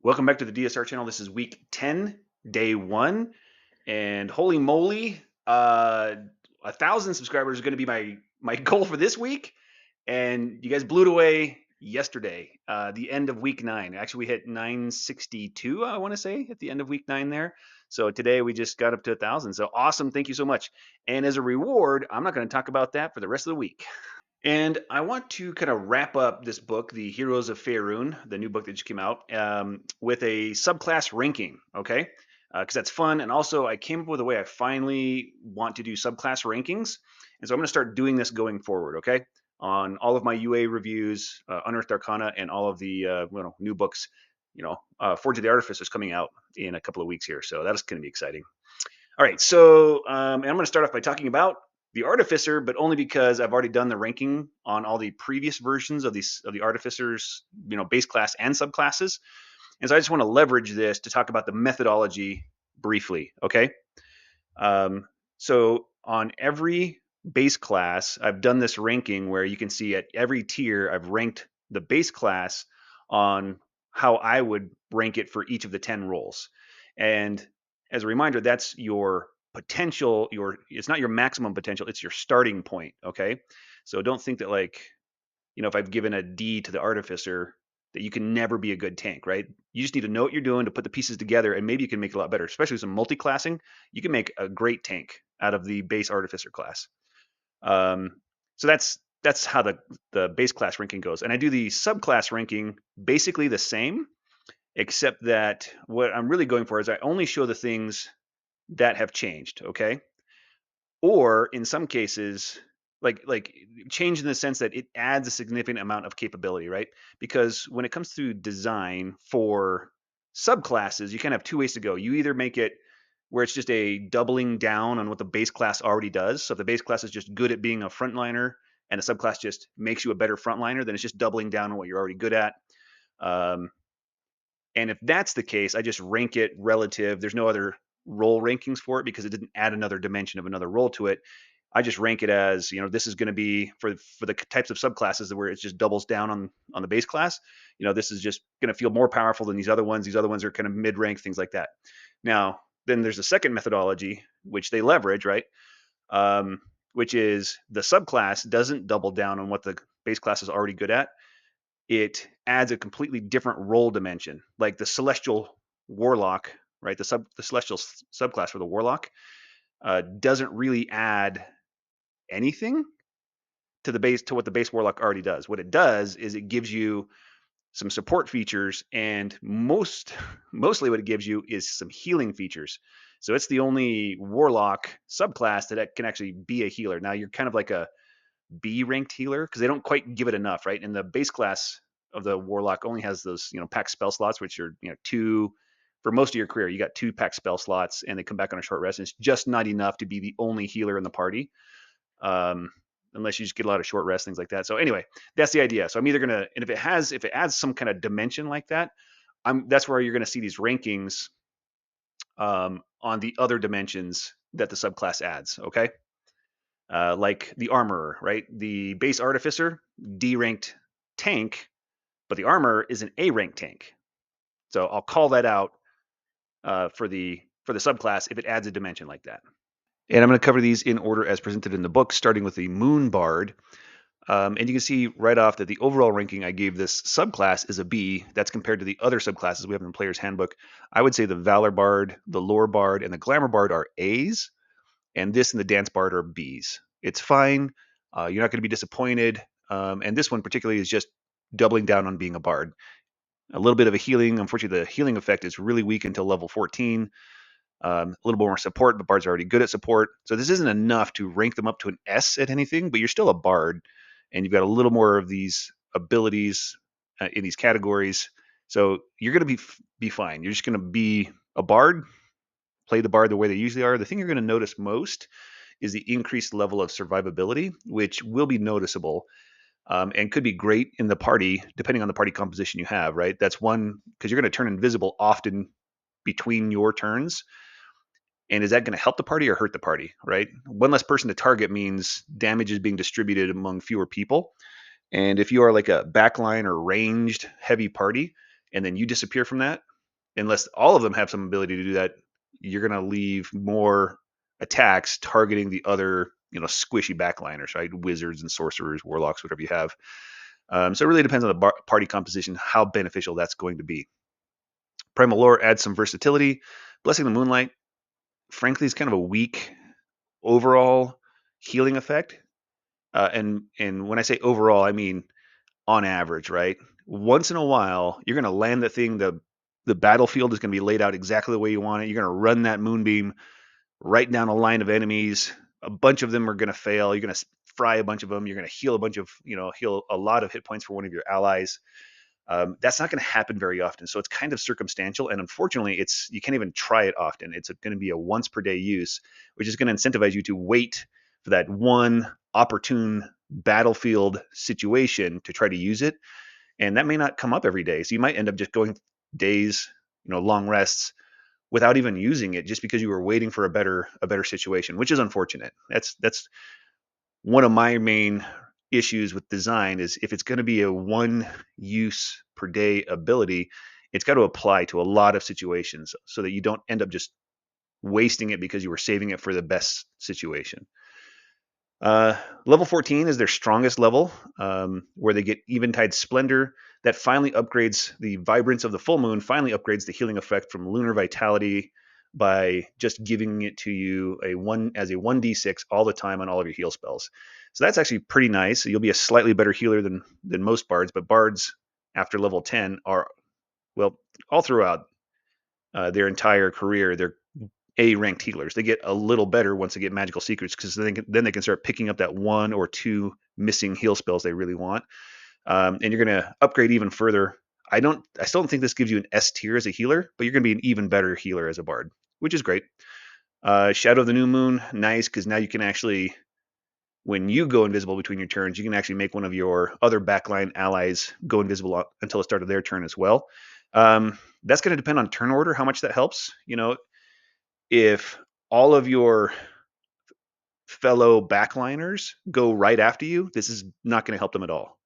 Welcome back to the DSR channel. This is week 10, day 1, and holy moly, 1,000 subscribers is going to be my goal for this week, and you guys blew it away yesterday, the end of week 9. Actually, we hit 962, I want to say, at the end of week 9 there. So today we just got up to 1,000. So awesome. Thank you so much. And as a reward, I'm not going to talk about that for the rest of the week. And I want to kind of wrap up this book, The Heroes of Faerun, the new book that just came out, with a subclass ranking, okay? Because that's fun. And also, I came up with a way I finally want to do subclass rankings. And so I'm going to start doing this going forward, okay? On all of my UA reviews, Unearthed Arcana, and all of the new books. Forge of the Artificer is coming out in a couple of weeks here. So that's going to be exciting. All right, so I'm going to start off by talking about the Artificer, but only because I've already done the ranking on all the previous versions of the Artificer's, base class and subclasses, and so I just want to leverage this to talk about the methodology briefly. Okay, so on every base class, I've done this ranking where you can see at every tier I've ranked the base class on how I would rank it for each of the 10 roles, and as a reminder, that's your potential. It's not your maximum potential, it's your starting point. Okay, so don't think that, like, if I've given a D to the Artificer, that you can never be a good tank, right? You just need to know what you're doing to put the pieces together, and maybe you can make it a lot better. Especially some multi-classing, you can make a great tank out of the base Artificer class. So that's how the base class ranking goes, and I do the subclass ranking basically the same, except that what I'm really going for is I only show the things that have changed, okay? Or in some cases, like change in the sense that it adds a significant amount of capability, right? Because when it comes to design for subclasses, you kind of have two ways to go. You either make it where it's just a doubling down on what the base class already does. So if the base class is just good at being a frontliner and the subclass just makes you a better frontliner, then it's just doubling down on what you're already good at. And if that's the case, I just rank it relative. There's no other role rankings for it because it didn't add another dimension of another role to it. I just rank it as, this is going to be for the types of subclasses where it just doubles down on the base class. This is just going to feel more powerful than these other ones. These other ones are kind of mid-rank, things like that. Now, then there's a second methodology, which they leverage, right? Which is the subclass doesn't double down on what the base class is already good at. It adds a completely different role dimension, like the Celestial Warlock, right? The Celestial subclass for the Warlock doesn't really add anything to what the base Warlock already does. What it does is it gives you some support features, and mostly what it gives you is some healing features. So it's the only Warlock subclass that can actually be a healer. Now you're kind of like a B ranked healer because they don't quite give it enough, right? And the base class of the Warlock only has those, pack spell slots, which are, two for most of your career. You got 2 pack spell slots, and they come back on a short rest. And it's just not enough to be the only healer in the party, unless you just get a lot of short rest, things like that. So anyway, that's the idea. So I'm either gonna, and if it adds some kind of dimension like that, that's where you're gonna see these rankings on the other dimensions that the subclass adds. Okay. Like the Armorer, right? The base Artificer, D-ranked tank, but the Armor is an A-ranked tank. So I'll call that out for the subclass if it adds a dimension like that. And I'm going to cover these in order as presented in the book, starting with the Moon Bard. And you can see right off that the overall ranking I gave this subclass is a B. That's compared to the other subclasses we have in the Player's Handbook. I would say the Valor Bard, the Lore Bard, and the Glamour Bard are A's, and this and the Dance Bard are B's. It's fine. You're not going to be disappointed. And this one particularly is just doubling down on being a bard. A little bit of a healing. Unfortunately, the healing effect is really weak until level 14. A little more support, but bards are already good at support. So this isn't enough to rank them up to an S at anything, but you're still a bard, and you've got a little more of these abilities in these categories. So you're going to be fine. You're just going to be a bard, play the bard the way they usually are. The thing you're going to notice most is the increased level of survivability, which will be noticeable and could be great in the party, depending on the party composition you have, right? That's one, because you're going to turn invisible often between your turns. And is that going to help the party or hurt the party, right? One less person to target means damage is being distributed among fewer people. And if you are like a backline or ranged heavy party, and then you disappear from that, unless all of them have some ability to do that, you're going to leave more attacks targeting the other, squishy backliners, right? Wizards and sorcerers, warlocks, whatever you have. So it really depends on the party composition, how beneficial that's going to be. Primal Lore adds some versatility. Blessing the Moonlight, frankly, is kind of a weak overall healing effect. And when I say overall, I mean on average, right? Once in a while, you're going to land the thing. The battlefield is going to be laid out exactly the way you want it. You're going to run that moonbeam right down a line of enemies. A bunch of them are going to fail. You're going to fry a bunch of them. You're going to heal a bunch of, heal a lot of hit points for one of your allies. That's not going to happen very often. So it's kind of circumstantial. And unfortunately, you can't even try it often. It's going to be a once per day use, which is going to incentivize you to wait for that one opportune battlefield situation to try to use it. And that may not come up every day. So you might end up just going days, long rests without even using it just because you were waiting for a better situation, which is unfortunate. That's one of my main issues with design is if it's going to be a one use per day ability, it's got to apply to a lot of situations so that you don't end up just wasting it because you were saving it for the best situation. Level 14 is their strongest level, where they get Eventide Splendor. That finally upgrades the Vibrance of the Full Moon, finally upgrades the healing effect from Lunar Vitality by just giving it to you as a 1d6 all the time on all of your heal spells. So that's actually pretty nice. You'll be a slightly better healer than most bards, but bards after level 10 are, well, all throughout their entire career, they're A-ranked healers. They get a little better once they get magical secrets because then they can start picking up that one or two missing heal spells they really want. And you're going to upgrade even further. I still don't think this gives you an S tier as a healer, but you're going to be an even better healer as a bard, which is great. Shadow of the New Moon, nice, because now you can actually, when you go invisible between your turns, you can actually make one of your other backline allies go invisible until the start of their turn as well. That's going to depend on turn order, how much that helps. If all of your fellow backliners go right after you, this is not going to help them at all.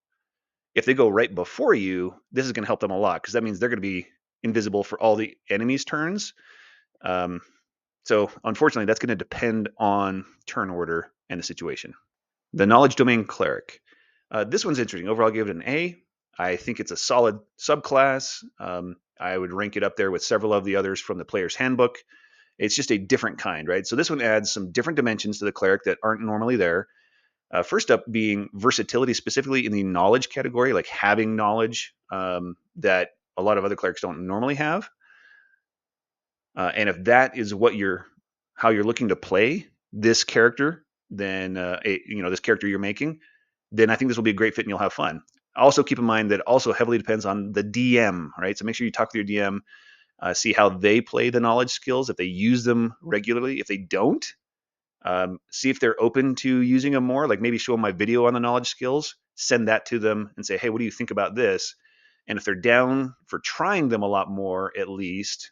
If they go right before you, this is going to help them a lot because that means they're going to be invisible for all the enemies' turns. So unfortunately, that's going to depend on turn order and the situation. The Knowledge Domain Cleric. This one's interesting. Overall, I give it an A. I think it's a solid subclass. I would rank it up there with several of the others from the Player's Handbook. It's just a different kind, right? So this one adds some different dimensions to the cleric that aren't normally there. First up being versatility, specifically in the knowledge category, like having knowledge that a lot of other clerics don't normally have. And if that is how you're looking to play this character, then this character you're making, then I think this will be a great fit and you'll have fun. Also keep in mind that it also heavily depends on the DM, right? So make sure you talk to your DM, see how they play the knowledge skills, if they use them regularly. If they don't, see if they're open to using them more, like maybe show them my video on the knowledge skills, send that to them and say, hey, what do you think about this? And if they're down for trying them a lot more, at least,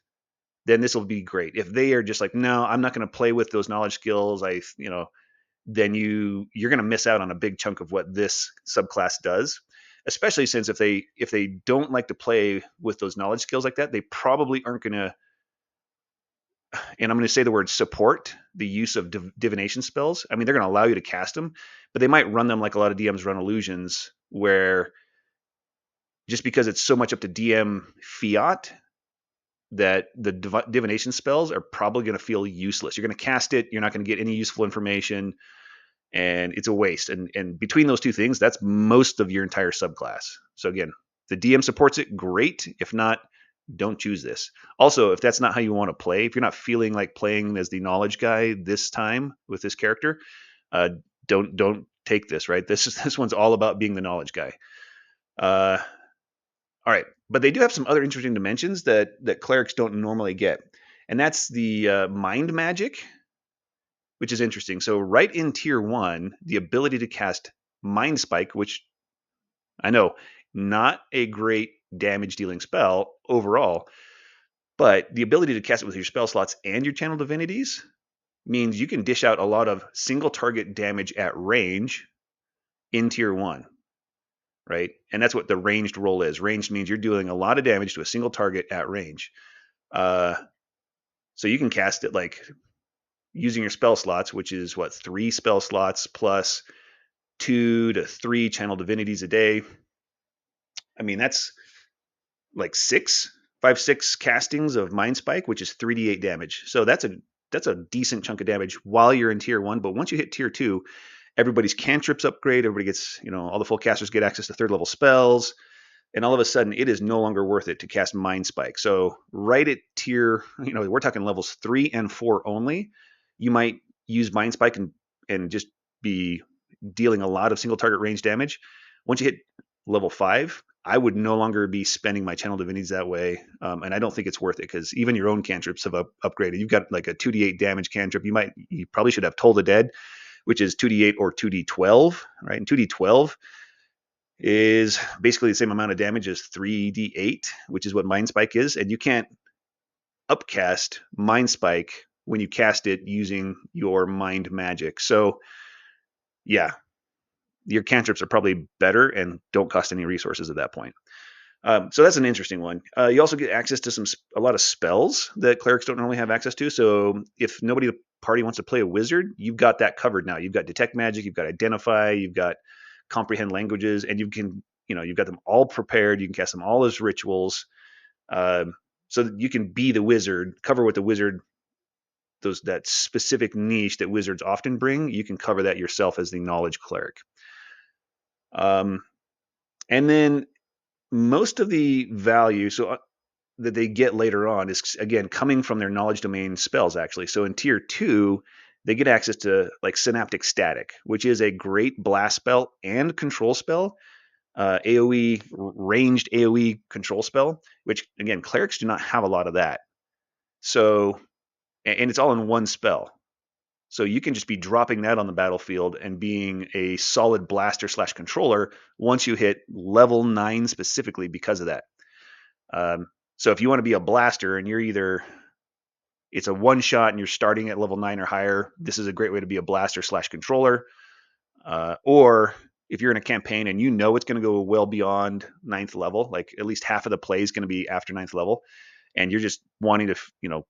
then this will be great. If they are just like, no, I'm not going to play with those knowledge skills, then you're going to miss out on a big chunk of what this subclass does. Especially since if they don't like to play with those knowledge skills like that, they probably aren't going to, and I'm going to say the word support the use of divination spells. I mean, they're going to allow you to cast them, but they might run them like a lot of DMs run illusions, where just because it's so much up to DM fiat that the divination spells are probably going to feel useless. You're going to cast it, you're not going to get any useful information, and it's a waste. And between those two things, that's most of your entire subclass. So again, the DM supports it, great. If not, don't choose this. Also, if that's not how you want to play, if you're not feeling like playing as the knowledge guy this time with this character, don't take this. Right, this one's all about being the knowledge guy. All right, but they do have some other interesting dimensions that clerics don't normally get, and that's the mind magic, which is interesting. So right in tier 1, the ability to cast Mind Spike, which I know not a great damage dealing spell overall, but the ability to cast it with your spell slots and your channel divinities means you can dish out a lot of single target damage at range in tier 1, right? And that's what the ranged roll is. Ranged means you're dealing a lot of damage to a single target at range. So you can cast it like using your spell slots, which is what, 3 spell slots plus 2 to 3 channel divinities a day. I mean, that's like 6 castings of Mind Spike, which is 3d8 damage. So that's a decent chunk of damage while you're in tier 1. But once you hit tier 2, everybody's cantrips upgrade. Everybody gets, all the full casters get access to 3rd level spells. And all of a sudden, it is no longer worth it to cast Mind Spike. So right at tier, we're talking levels 3 and 4 only. You might use Mind Spike and just be dealing a lot of single target range damage. Once you hit level 5, I would no longer be spending my channel divinities that way, and I don't think it's worth it because even your own cantrips have upgraded. You've got like a 2d8 damage cantrip. You probably should have Toll the Dead, which is 2d8 or 2d12, right? And 2d12 is basically the same amount of damage as 3d8, which is what Mind Spike is, and you can't upcast Mind Spike when you cast it using your mind magic. So yeah, your cantrips are probably better and don't cost any resources at that point. So that's an interesting one. You also get access to a lot of spells that clerics don't normally have access to. So if nobody in the party wants to play a wizard, you've got that covered now. You've got detect magic, you've got identify, you've got comprehend languages, and you've got them all prepared. You can cast them all as rituals, so that you can be the wizard, cover with the wizard that specific niche that wizards often bring. You can cover that yourself as the knowledge cleric. And then most of the value that they get later on is again coming from their knowledge domain spells actually. So in tier 2, they get access to like Synaptic Static, which is a great blast spell and control spell, AoE ranged AoE control spell, which again clerics do not have a lot of that. So and it's all in one spell. So you can just be dropping that on the battlefield and being a solid blaster / controller once you hit level 9 specifically because of that. So if you want to be a blaster and it's a one shot and you're starting at level 9 or higher, this is a great way to be a blaster / controller. Or if you're in a campaign and it's going to go well beyond 9th level, like at least half of the play is going to be after 9th level, and you're just wanting to,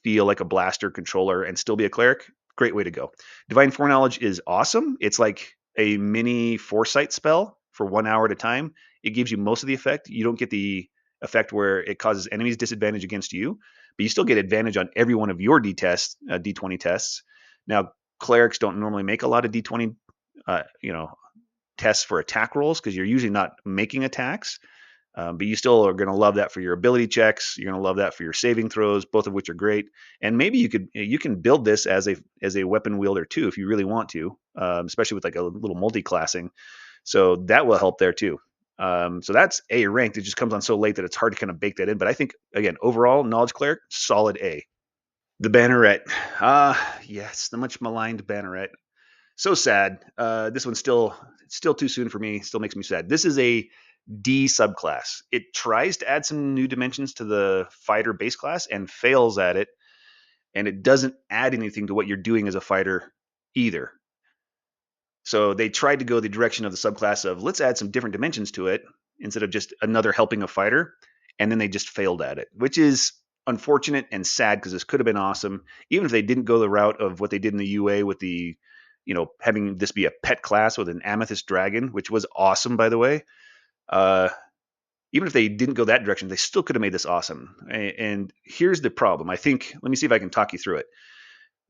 feel like a blaster controller and still be a cleric, great way to go. Divine Foreknowledge is awesome. It's like a mini foresight spell for 1 hour at a time. It gives you most of the effect. You don't get the effect where it causes enemies disadvantage against you, but you still get advantage on every one of your D20 tests. Now, clerics don't normally make a lot of D20, tests for attack rolls because you're usually not making attacks. But you still are going to love that for your ability checks. You're going to love that for your saving throws, both of which are great. And maybe you can build this as a weapon wielder too, if you really want to, especially with like a little multi-classing. So that will help there too. So that's A ranked. It just comes on so late that it's hard to kind of bake that in. But I think again, overall, Knowledge Cleric, solid A. The Banneret. Yes, the much maligned Banneret. So sad. This one's still too soon for me. Still makes me sad. This is a D subclass. It tries to add some new dimensions to the fighter base class and fails at it. And it doesn't add anything to what you're doing as a fighter either. So they tried to go the direction of the subclass of let's add some different dimensions to it instead of just another helping a fighter. And then they just failed at it, which is unfortunate and sad because this could have been awesome. Even if they didn't go the route of what they did in the UA with the, having this be a pet class with an amethyst dragon, which was awesome, by the way. Even if they didn't go that direction, they still could have made this awesome. And here's the problem. Let me see if I can talk you through it.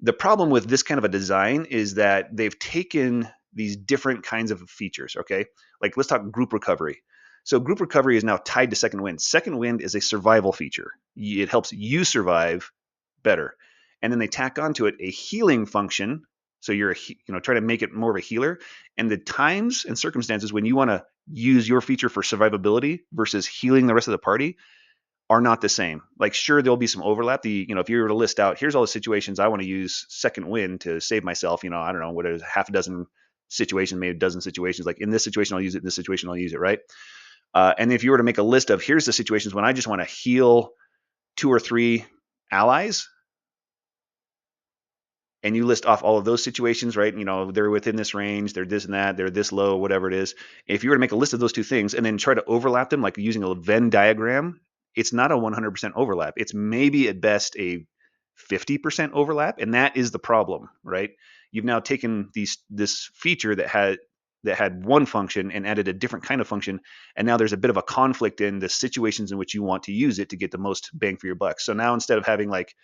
The problem with this kind of a design is that they've taken these different kinds of features, okay? Like let's talk group recovery. So group recovery is now tied to Second Wind. Second Wind is a survival feature. It helps you survive better. And then they tack onto it a healing function. So you're trying to make it more of a healer. And the times and circumstances when you want to use your feature for survivability versus healing the rest of the party are not the same. Like, sure, there'll be some overlap. If you were to list out, here's all the situations I want to use Second Wind to save myself. I don't know what it is, half a dozen situations, maybe a dozen situations. Like in this situation, I'll use it. In this situation, I'll use it. Right. And if you were to make a list of here's the situations when I just want to heal 2 or 3 allies, and you list off all of those situations, right? They're within this range, they're this and that, they're this low, whatever it is. If you were to make a list of those 2 things and then try to overlap them, like using a Venn diagram it's not a 100% overlap. It's maybe at best a 50% overlap, and that is the problem, right? You've now taken this feature that had one function and added a different kind of function, and now there's a bit of a conflict in the situations in which you want to use it to get the most bang for your buck. So now instead of having like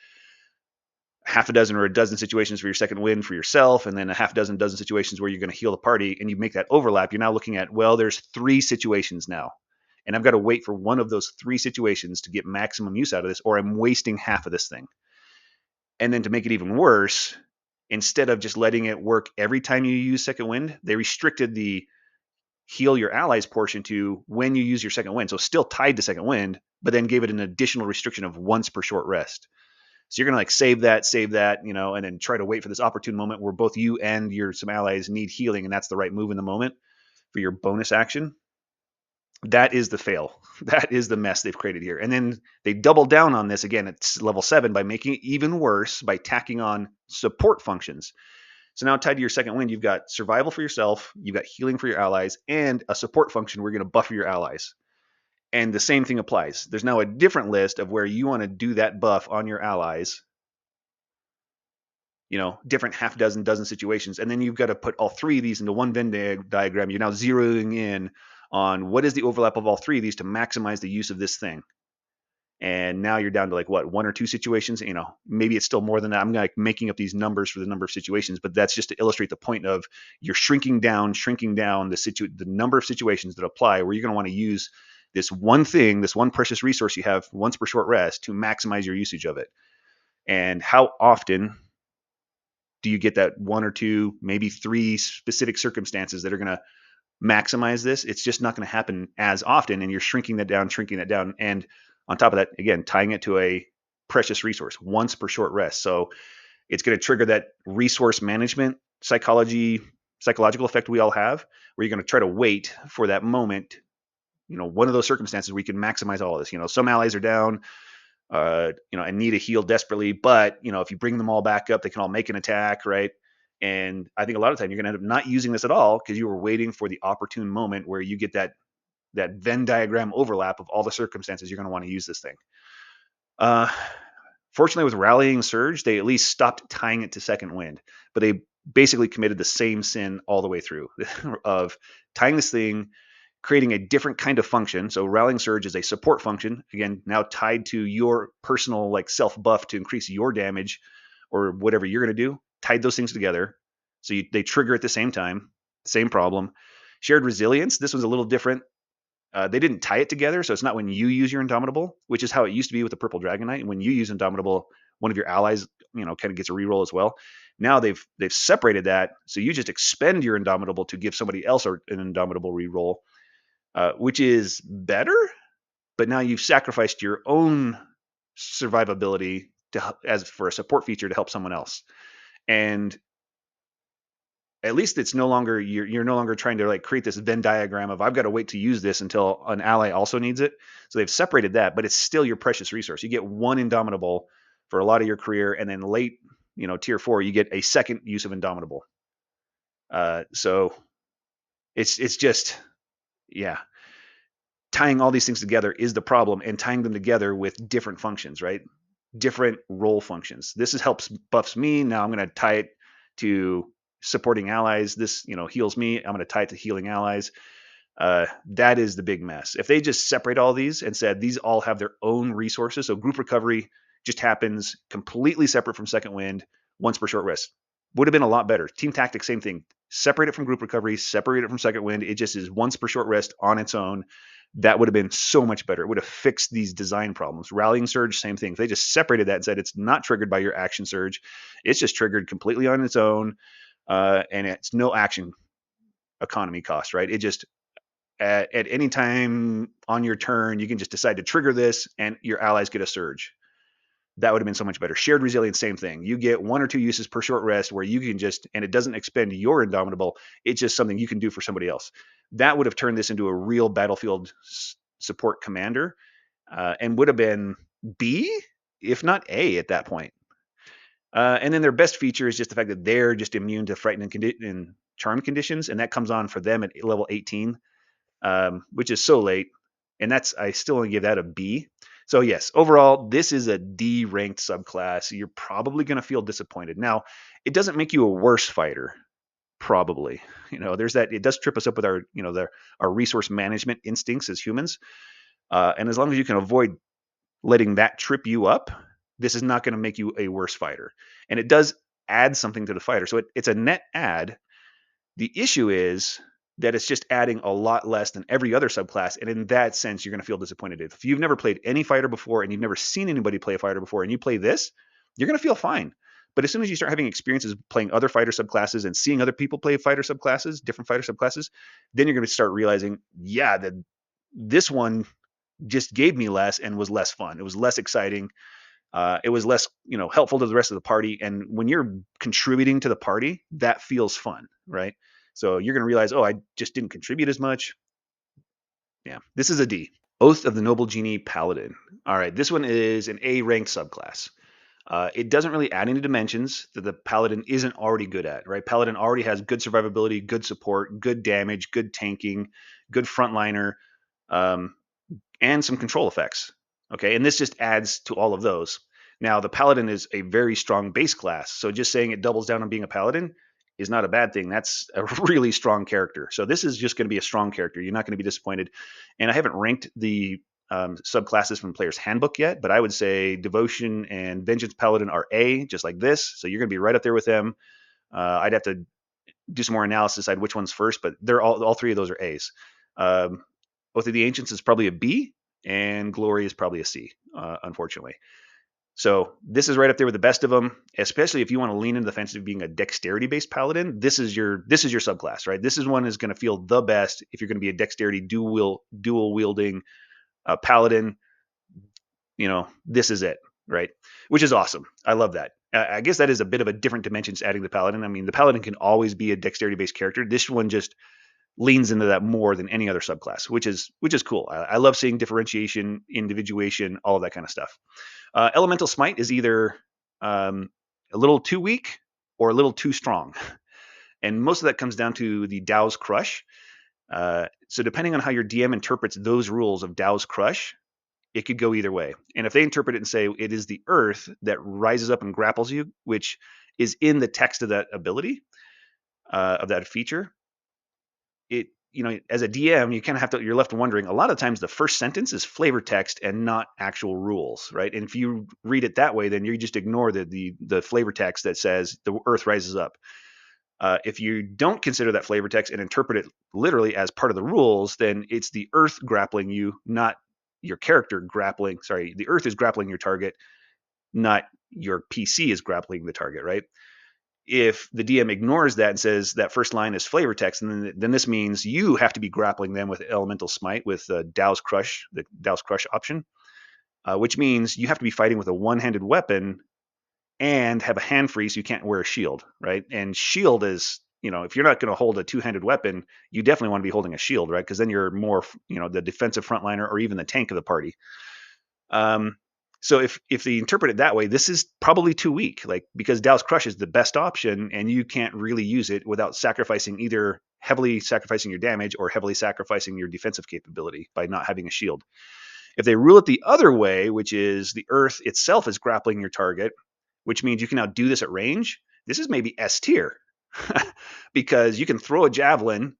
half a dozen or a dozen situations for your second wind for yourself, and then a half dozen situations where you're going to heal the party, and you make that overlap, you're now looking at, well, there's 3 situations now, and I've got to wait for one of those 3 situations to get maximum use out of this, or I'm wasting half of this thing. And then to make it even worse, instead of just letting it work every time you use second wind, they restricted the heal your allies portion to when you use your second wind. So still tied to second wind, but then gave it an additional restriction of once per short rest. So you're going to like save that, and then try to wait for this opportune moment where both you and some allies need healing, and that's the right move in the moment for your bonus action. That is the fail. That is the mess they've created here. And then they double down on this again at level 7 by making it even worse by tacking on support functions. So now tied to your second wind, you've got survival for yourself, you've got healing for your allies, and a support function where you're going to buffer your allies. And the same thing applies. There's now a different list of where you want to do that buff on your allies, different half dozen situations. And then you've got to put all 3 of these into one Venn diagram. You're now zeroing in on what is the overlap of all 3 of these to maximize the use of this thing. And now you're down to like 1 or 2 situations. Maybe it's still more than that. I'm like making up these numbers for the number of situations, but that's just to illustrate the point of you're shrinking down the number of situations that apply where you're going to want to use this one thing, this one precious resource you have once per short rest to maximize your usage of it. And how often do you get that 1 or 2, maybe 3 specific circumstances that are going to maximize this? It's just not going to happen as often, and you're shrinking that down. And on top of that, again, tying it to a precious resource once per short rest. So it's going to trigger that resource management psychological effect we all have, where you're going to try to wait for that moment, one of those circumstances where you can maximize all of this. Some allies are down, and need a heal desperately, but if you bring them all back up, they can all make an attack, right? And I think a lot of time you're going to end up not using this at all because you were waiting for the opportune moment where you get that Venn diagram overlap of all the circumstances you're going to want to use this thing. Fortunately, with Rallying Surge, they at least stopped tying it to second wind, but they basically committed the same sin all the way through of tying this thing, creating a different kind of function. So Rallying Surge is a support function, again, now tied to your personal like self buff to increase your damage or whatever you're going to do. Tied those things together. So they trigger at the same time, same problem. Shared Resilience, this was a little different. They didn't tie it together, so it's not when you use your Indomitable, which is how it used to be with the Purple Dragon Knight. And when you use Indomitable, one of your allies, kind of gets a reroll as well. Now they've separated that, so you just expend your Indomitable to give somebody else an Indomitable reroll, which is better. But now you've sacrificed your own survivability as for a support feature to help someone else. And at least it's no longer you're no longer trying to like create this Venn diagram of I've got to wait to use this until an ally also needs it. So they've separated that, but it's still your precious resource. You get one Indomitable for a lot of your career, and then late, tier 4, you get a second use of Indomitable. So it's just, yeah, tying all these things together is the problem, and tying them together with different functions, right? Different role functions. This helps buffs me. Now I'm going to tie it to supporting allies. This, heals me. I'm going to tie it to healing allies. That is the big mess. If they just separate all these and said these all have their own resources, so group recovery just happens completely separate from second wind, once per short rest, would have been a lot better. Team tactics, same thing. Separate it from group recovery, separate it from second wind. It just is once per short rest on its own. That would have been so much better. It would have fixed these design problems. Rallying Surge, same thing. If they just separated that and said it's not triggered by your action surge, it's just triggered completely on its own, and it's no action economy cost, right? It just at any time on your turn, you can just decide to trigger this, and your allies get a surge. That would have been so much better. Shared Resilience, same thing. You get 1 or 2 uses per short rest where you can just, and it doesn't expend your Indomitable. It's just something you can do for somebody else. That would have turned this into a real battlefield support commander, and would have been B, if not A, at that point. And then their best feature is just the fact that they're just immune to frightened and charm conditions, and that comes on for them at level 18, which is so late. And I still only give that a B. So yes, overall, this is a D ranked subclass. You're probably going to feel disappointed. Now, it doesn't make you a worse fighter, probably. There's that. It does trip us up with our, our resource management instincts as humans. And as long as you can avoid letting that trip you up, this is not going to make you a worse fighter. And it does add something to the fighter. So it's a net add. The issue is that it's just adding a lot less than every other subclass. And in that sense, you're going to feel disappointed. If you've never played any fighter before and you've never seen anybody play a fighter before and you play this, you're going to feel fine. But as soon as you start having experiences playing other fighter subclasses and seeing other people play fighter subclasses, different fighter subclasses, then you're going to start realizing, yeah, that this one just gave me less and was less fun. It was less exciting. It was less, helpful to the rest of the party. And when you're contributing to the party, that feels fun, right? So you're going to realize, oh, I just didn't contribute as much. Yeah, this is a D. Oath of the Noble Genie Paladin. All right, this one is an A ranked subclass. It doesn't really add any dimensions that the Paladin isn't already good at, right? Paladin already has good survivability, good support, good damage, good tanking, good frontliner, um, and some control effects. Okay, and this just adds to all of those. Now, the Paladin is a very strong base class, so just saying it doubles down on being a Paladin is not a bad thing. That's a really strong character. So this is just going to be a strong character. You're not going to be disappointed. And I haven't ranked the subclasses from Player's Handbook yet, but I would say Devotion and Vengeance Paladin are A, just like this. So you're going to be right up there with them. I'd have to do some more analysis, decide which one's first, but they're all three of those are A's. Oath of the Ancients is probably a B, and Glory is probably a C, unfortunately. So this is right up there with the best of them, especially if you want to lean into the fence of being a dexterity-based paladin. This is your subclass, right? This is one is going to feel the best if you're going to be a dexterity dual wielding paladin. This is it, right? Which is awesome. I love that. I guess that is a bit of a different dimension to adding the paladin. I mean, the paladin can always be a dexterity-based character. This one just leans into that more than any other subclass, which is cool. I love seeing differentiation, individuation, all of that kind of stuff. Elemental Smite is either a little too weak or a little too strong. And most of that comes down to the Dow's Crush. So depending on how your DM interprets those rules of Dow's Crush, it could go either way. And if they interpret it and say it is the earth that rises up and grapples you, which is in the text of that ability, of that feature, it, as a DM, you kind of have to, you're left wondering, a lot of times the first sentence is flavor text and not actual rules, right? And if you read it that way, then you just ignore the flavor text that says the earth rises up. If you don't consider that flavor text and interpret it literally as part of the rules, then it's the earth grappling you, not your character grappling. Sorry, the earth is grappling your target, not your PC is grappling the target, right? If the DM ignores that and says that first line is flavor text, then this means you have to be grappling them with Elemental Smite with Dow's Crush, the Dow's Crush option, which means you have to be fighting with a one-handed weapon and have a hand free so you can't wear a shield, right? And shield is, if you're not going to hold a two-handed weapon, you definitely want to be holding a shield, right? Because then you're more, the defensive frontliner or even the tank of the party. So if they interpret it that way, this is probably too weak, because Dow's Crush is the best option, and you can't really use it without either heavily sacrificing your damage or heavily sacrificing your defensive capability by not having a shield. If they rule it the other way, which is the earth itself is grappling your target, which means you can now do this at range, this is maybe S tier because you can throw a javelin,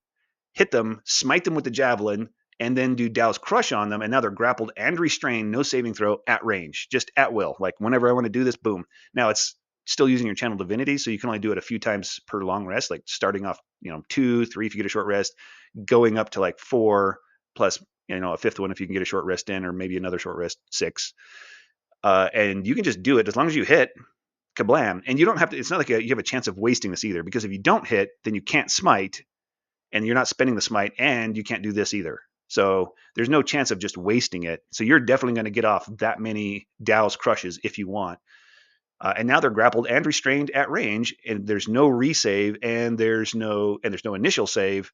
hit them, smite them with the javelin, and then do Dow's Crush on them, and now they're grappled and restrained, no saving throw, at range, just at will. Like whenever I want to do this, boom. Now it's still using your channel divinity, so you can only do it a few times per long rest, like starting off, 2, 3 if you get a short rest, going up to like 4 plus, a fifth one if you can get a short rest in, or maybe another short rest, 6. And you can just do it as long as you hit. Kablam. And you don't have to, it's not like you have a chance of wasting this either, because if you don't hit, then you can't smite, and you're not spending the smite, and you can't do this either. So there's no chance of just wasting it. So you're definitely going to get off that many Dow's Crushes if you want. And now they're grappled and restrained at range, and there's no resave, and there's no initial save,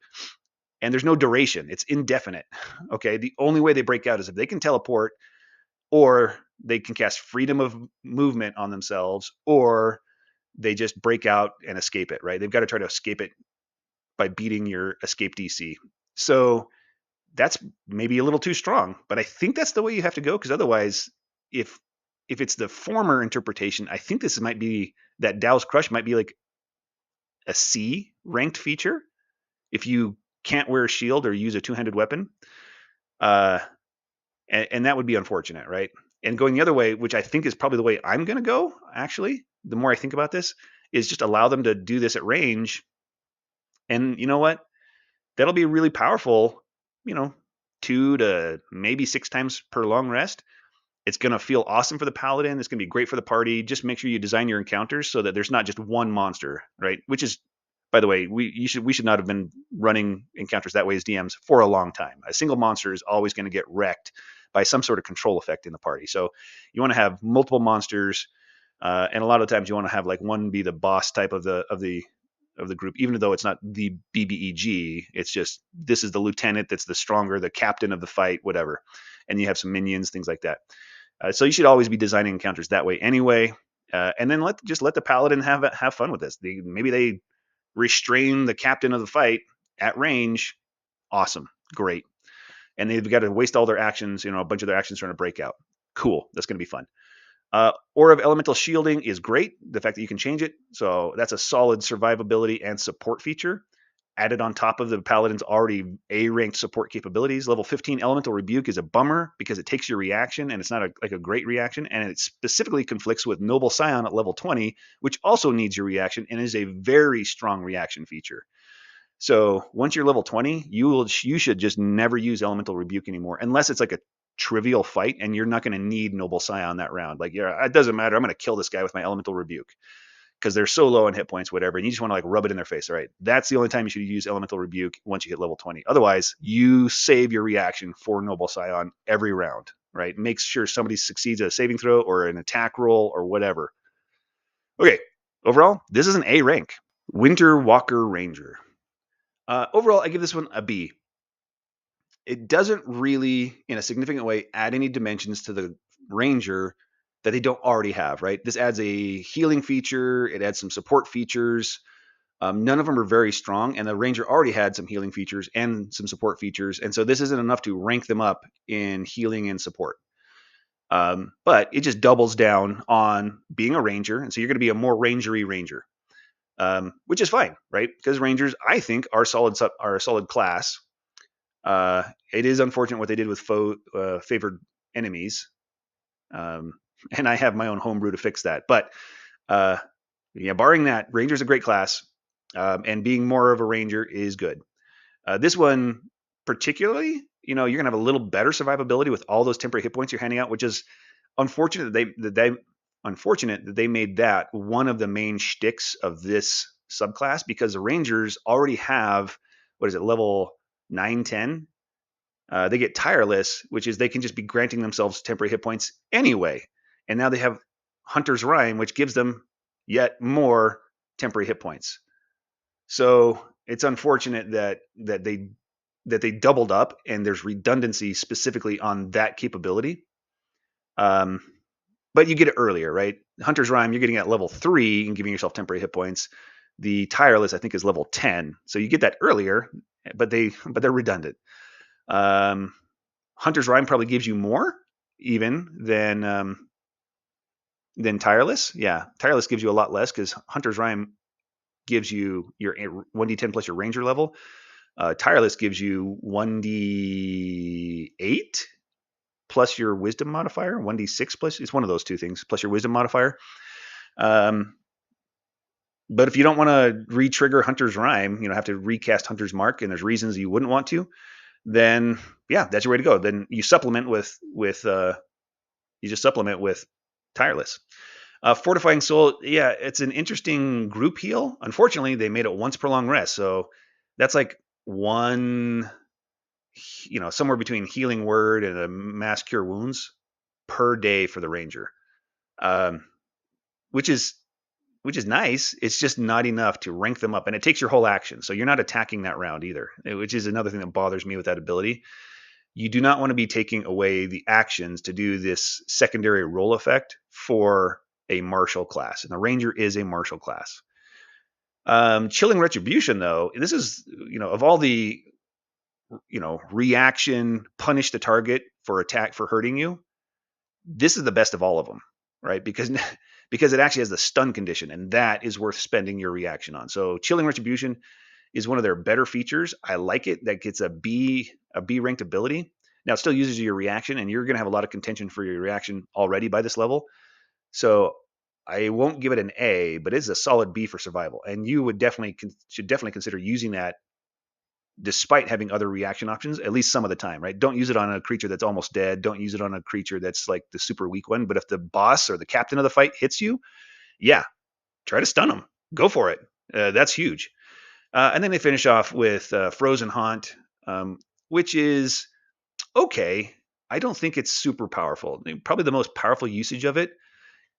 and there's no duration. It's indefinite. Okay. The only way they break out is if they can teleport, or they can cast freedom of movement on themselves, or they just break out and escape it, right? They've got to try to escape it by beating your escape DC. So that's maybe a little too strong, but I think that's the way you have to go, because otherwise, if it's the former interpretation, I think this might be that Dow's Crush might be like a C ranked feature if you can't wear a shield or use a two-handed weapon, uh, and that would be unfortunate, right? And going the other way, which I think is probably the way I'm going to go, actually, the more I think about this, is just allow them to do this at range, and you know what? That'll be really powerful. You know, 2 to maybe 6 times per long rest. It's going to feel awesome for the paladin. It's going to be great for the party. Just make sure you design your encounters so that there's not just one monster, right? Which is, by the way, we should not have been running encounters that way as DMs for a long time. A single monster is always going to get wrecked by some sort of control effect in the party. So you want to have multiple monsters, and a lot of times you want to have like one be the boss type of the group, even though it's not the BBEG. It's just this is the lieutenant that's the stronger, the captain of the fight, whatever. And you have some minions, things like that. So you should always be designing encounters that way anyway. And then let the paladin have fun with this. Maybe they restrain the captain of the fight at range. Awesome, great. And they've got to waste all their actions, a bunch of their actions trying to break out. Cool, that's going to be fun. Aura of Elemental Shielding is great. The fact that you can change it, so that's a solid survivability and support feature added on top of the Paladin's already A-ranked support capabilities. Level 15 Elemental Rebuke is a bummer because it takes your reaction, and it's not a great reaction, and it specifically conflicts with Noble Scion at level 20, which also needs your reaction and is a very strong reaction feature. So once you're level 20, you should just never use Elemental Rebuke anymore, unless it's like a trivial fight and you're not going to need Noble Scion that round. Like, yeah, it doesn't matter. I'm going to kill this guy with my Elemental Rebuke because they're so low on hit points, whatever, and you just want to like rub it in their face. All right, that's the only time you should use Elemental Rebuke, once you hit level 20. Otherwise, you save your reaction for Noble Scion every round, right? Make sure somebody succeeds at a saving throw or an attack roll or whatever. Okay, overall, this is an A rank. Winter Walker Ranger. Overall, I give this one a B. It doesn't really, in a significant way, add any dimensions to the Ranger that they don't already have, right? This adds a healing feature, it adds some support features. None of them are very strong, and the Ranger already had some healing features and some support features, and so this isn't enough to rank them up in healing and support. But it just doubles down on being a Ranger, and so you're going to be a more rangery Ranger, which is fine, right? Because Rangers, I think, are a solid class. It is unfortunate what they did with favored enemies, and I have my own homebrew to fix that. But yeah, barring that, Ranger's a great class, and being more of a Ranger is good. This one particularly, you're gonna have a little better survivability with all those temporary hit points you're handing out, which is unfortunate that they made that one of the main shticks of this subclass, because the Rangers already have, what is it, level 9, 10. They get Tireless, which is they can just be granting themselves temporary hit points anyway. And now they have Hunter's Rhyme, which gives them yet more temporary hit points. So it's unfortunate that they doubled up, and there's redundancy specifically on that capability. But you get it earlier, right? Hunter's Rhyme, you're getting at level 3 and giving yourself temporary hit points. The Tireless, I think, is level 10, so you get that earlier, but they're redundant. Hunter's Rhyme probably gives you more even than Tireless. Yeah, Tireless gives you a lot less because Hunter's Rhyme gives you your 1d10 plus your Ranger level. Tireless gives you 1d8 plus your Wisdom modifier. 1d6 plus, it's one of those two things, plus your Wisdom modifier. But if you don't want to re-trigger Hunter's Rhyme, have to recast Hunter's Mark, and there's reasons you wouldn't want to, then yeah, that's your way to go. Then you supplement with Tireless. Fortifying Soul, yeah, it's an interesting group heal. Unfortunately, they made it once per long rest, so that's like one, somewhere between Healing Word and a Mass Cure Wounds per day for the Ranger, which is nice. It's just not enough to rank them up, and it takes your whole action, so you're not attacking that round either, which is another thing that bothers me with that ability. You do not want to be taking away the actions to do this secondary roll effect for a martial class, and the Ranger is a martial class. Chilling Retribution, though, this is, of all the reaction, punish the target for attack for hurting you. This is the best of all of them, right? Because because it actually has the stun condition, and that is worth spending your reaction on. So Chilling Retribution is one of their better features. I like it. That gets a B ranked ability. Now it still uses your reaction, and you're going to have a lot of contention for your reaction already by this level. So I won't give it an A, but it's a solid B for survival. And you would should definitely consider using that despite having other reaction options, at least some of the time, right? Don't use it on a creature that's almost dead. Don't use it on a creature that's like the super weak one. But if the boss or the captain of the fight hits you, yeah, try to stun them. Go for it. That's huge. And then they finish off with Frozen Haunt, which is okay. I don't think it's super powerful. Probably the most powerful usage of it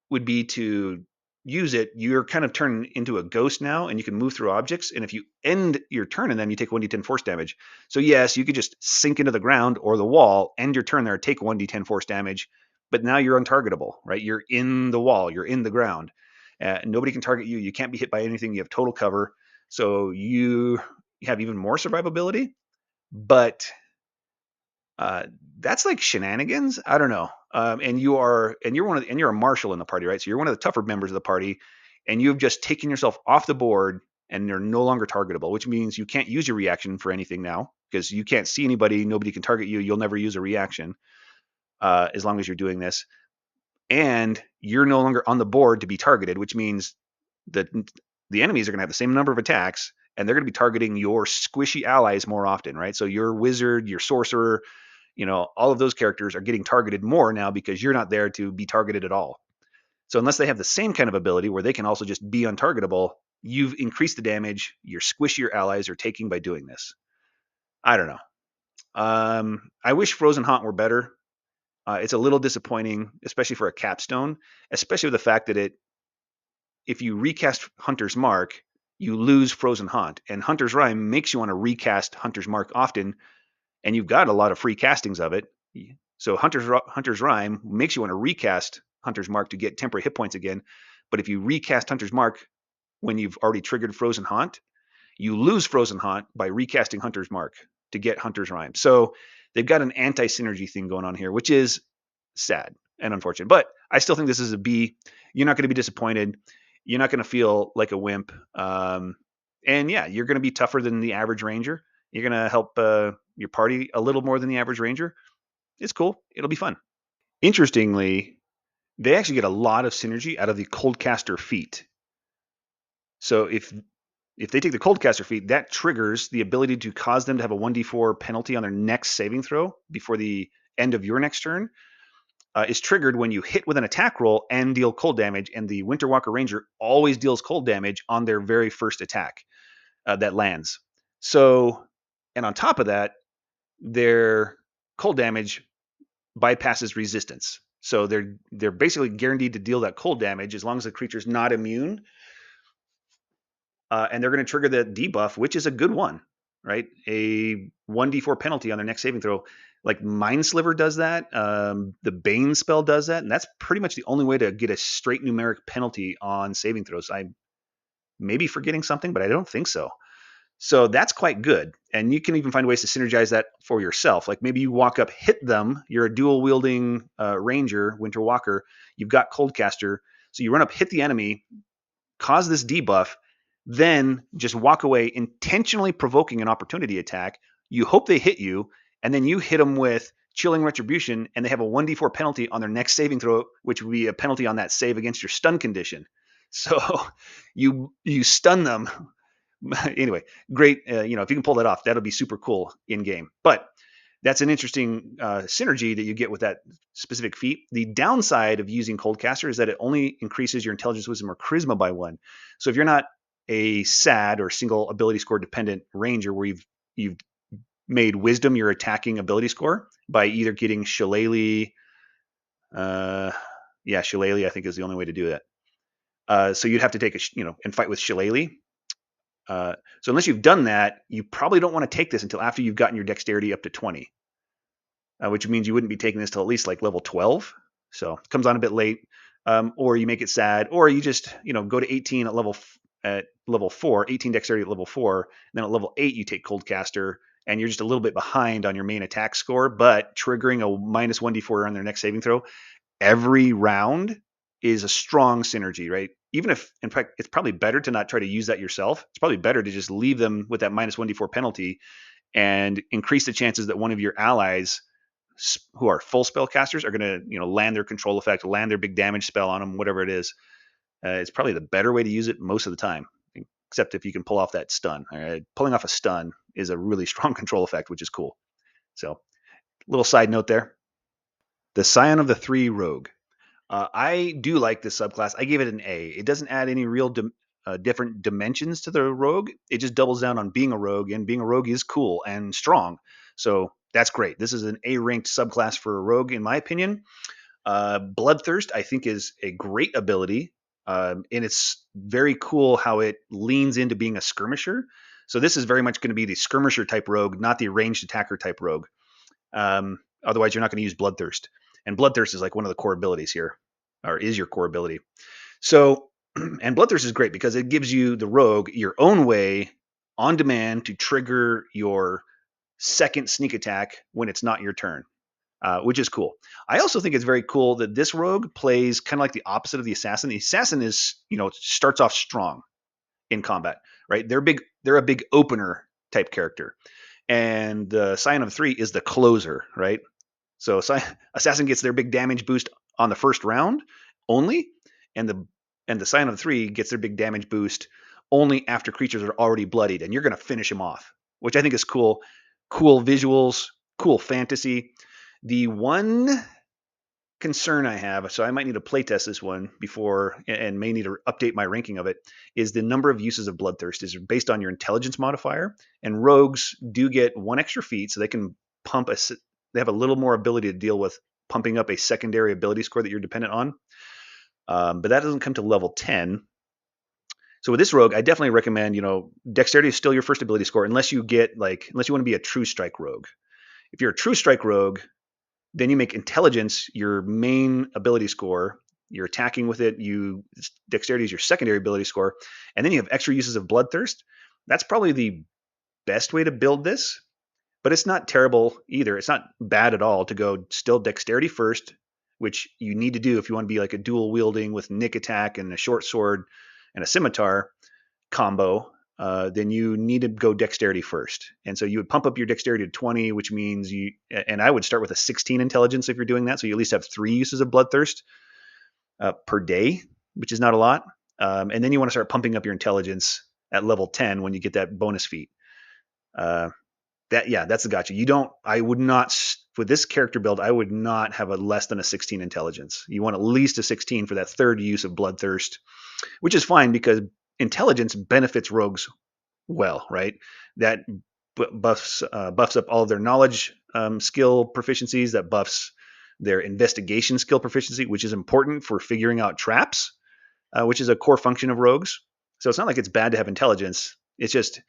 would be to use it. You're kind of turned into a ghost now, and you can move through objects. And if you end your turn and then you take 1d10 force damage. So yes, you could just sink into the ground or the wall, end your turn there, take 1d10 force damage, but now you're untargetable, right? You're in the wall, you're in the ground. Nobody can target you. You can't be hit by anything. You have total cover. So you have even more survivability, but uh, that's like shenanigans. I don't know. You're a marshal in the party, right? So you're one of the tougher members of the party, and you've just taken yourself off the board, and you're no longer targetable, which means you can't use your reaction for anything now because you can't see anybody. Nobody can target you. You'll never use a reaction as long as you're doing this, and you're no longer on the board to be targeted, which means that the enemies are going to have the same number of attacks, and they're going to be targeting your squishy allies more often, right? So your wizard, your sorcerer, all of those characters are getting targeted more now because you're not there to be targeted at all. So unless they have the same kind of ability where they can also just be untargetable, you've increased the damage your squishier allies are taking by doing this. I don't know. I wish Frozen Haunt were better. It's a little disappointing, especially for a capstone, especially with the fact that if you recast Hunter's Mark, you lose Frozen Haunt, and Hunter's Rhyme makes you want to recast Hunter's Mark often, and you've got a lot of free castings of it. So Hunter's Rhyme makes you want to recast Hunter's Mark to get temporary hit points again. But if you recast Hunter's Mark when you've already triggered Frozen Haunt, you lose Frozen Haunt by recasting Hunter's Mark to get Hunter's Rhyme. So they've got an anti-synergy thing going on here, which is sad and unfortunate. But I still think this is a B. You're not going to be disappointed. You're not going to feel like a wimp. And yeah, you're going to be tougher than the average ranger. You're going to help your party a little more than the average ranger. It's cool. It'll be fun. Interestingly, they actually get a lot of synergy out of the Coldcaster feat. So if they take the Coldcaster feat, that triggers the ability to cause them to have a 1d4 penalty on their next saving throw before the end of your next turn. Is triggered when you hit with an attack roll and deal cold damage, and the Winterwalker Ranger always deals cold damage on their very first attack that lands. So, and on top of that, their cold damage bypasses resistance. So they're basically guaranteed to deal that cold damage as long as the creature's not immune, and they're going to trigger the debuff, which is a good one, right? A 1d4 penalty on their next saving throw. Like Mind Sliver does that. The Bane spell does that, and that's pretty much the only way to get a straight numeric penalty on saving throws. I may be forgetting something, but I don't think so. So that's quite good. And you can even find ways to synergize that for yourself. Like maybe you walk up, hit them. You're a dual wielding ranger, Winter Walker. You've got Coldcaster. So you run up, hit the enemy, cause this debuff, then just walk away, intentionally provoking an opportunity attack. You hope they hit you, and then you hit them with Chilling Retribution, and they have a 1d4 penalty on their next saving throw, which would be a penalty on that save against your stun condition. So you stun them. Anyway, great. If you can pull that off, that'll be super cool in game. But that's an interesting synergy that you get with that specific feat. The downside of using Coldcaster is that it only increases your intelligence, wisdom, or charisma by 1. So if you're not a SAD or single ability score dependent ranger where you've made wisdom your attacking ability score by either getting Shillelagh, Shillelagh I think is the only way to do that. So you'd have to take and fight with Shillelagh. So unless you've done that, you probably don't want to take this until after you've gotten your dexterity up to 20, which means you wouldn't be taking this till at least like level 12. So it comes on a bit late, or you make it sad, or you just go to 18 at level 4, 18 dexterity at level 4, and then at level 8 you take Coldcaster, and you're just a little bit behind on your main attack score, but triggering a -1d4 on their next saving throw every round is a strong synergy, right? Even if, in fact, it's probably better to not try to use that yourself. It's probably better to just leave them with that -1d4 penalty and increase the chances that one of your allies who are full spellcasters are going to, land their control effect, land their big damage spell on them, whatever it is. It's probably the better way to use it most of the time, except if you can pull off that stun. All right? Pulling off a stun is a really strong control effect, which is cool. So, little side note there. The Scion of the 3 Rogue. I do like this subclass. I gave it an A. It doesn't add any real different dimensions to the rogue. It just doubles down on being a rogue, and being a rogue is cool and strong. So that's great. This is an A-ranked subclass for a rogue, in my opinion. Bloodthirst, I think, is a great ability, and it's very cool how it leans into being a skirmisher. So this is very much going to be the skirmisher type rogue, not the ranged attacker type rogue. Otherwise, you're not going to use Bloodthirst. And Bloodthirst is like one of the core abilities here, or is your core ability. So, and Bloodthirst is great because it gives you, the rogue, your own way on demand to trigger your second sneak attack when it's not your turn, which is cool. I also think it's very cool that this rogue plays kind of like the opposite of the assassin. The assassin is, starts off strong in combat, right? They're a big opener type character. And the Scion of 3 is the closer, right? So Assassin gets their big damage boost on the first round only, and the Scion of 3 gets their big damage boost only after creatures are already bloodied, and you're going to finish them off, which I think is cool. Cool visuals, cool fantasy. The one concern I have, so I might need to playtest this one before, and may need to update my ranking of it, is the number of uses of Bloodthirst is based on your intelligence modifier, and rogues do get one extra feat, so they can they have a little more ability to deal with pumping up a secondary ability score that you're dependent on. But that doesn't come to level 10. So with this rogue, I definitely recommend, dexterity is still your first ability score, unless you want to be a true strike rogue. If you're a true strike rogue, then you make intelligence your main ability score. You're attacking with it. Dexterity is your secondary ability score. And then you have extra uses of Bloodthirst. That's probably the best way to build this. But it's not terrible either. It's not bad at all to go still dexterity first, which you need to do if you want to be like a dual wielding with nick attack and a short sword and a scimitar combo. Then you need to go dexterity first. And so you would pump up your dexterity to 20, which means and I would start with a 16 intelligence if you're doing that. So you at least have 3 uses of Bloodthirst per day, which is not a lot. And then you want to start pumping up your intelligence at level 10 when you get that bonus feat. That's the gotcha. I would not, with this character build, I would not have a less than a 16 intelligence. You want at least a 16 for that third use of Bloodthirst, which is fine because intelligence benefits rogues well, right? That buffs up all of their knowledge skill proficiencies, that buffs their investigation skill proficiency, which is important for figuring out traps, which is a core function of rogues. So it's not like it's bad to have intelligence. It's just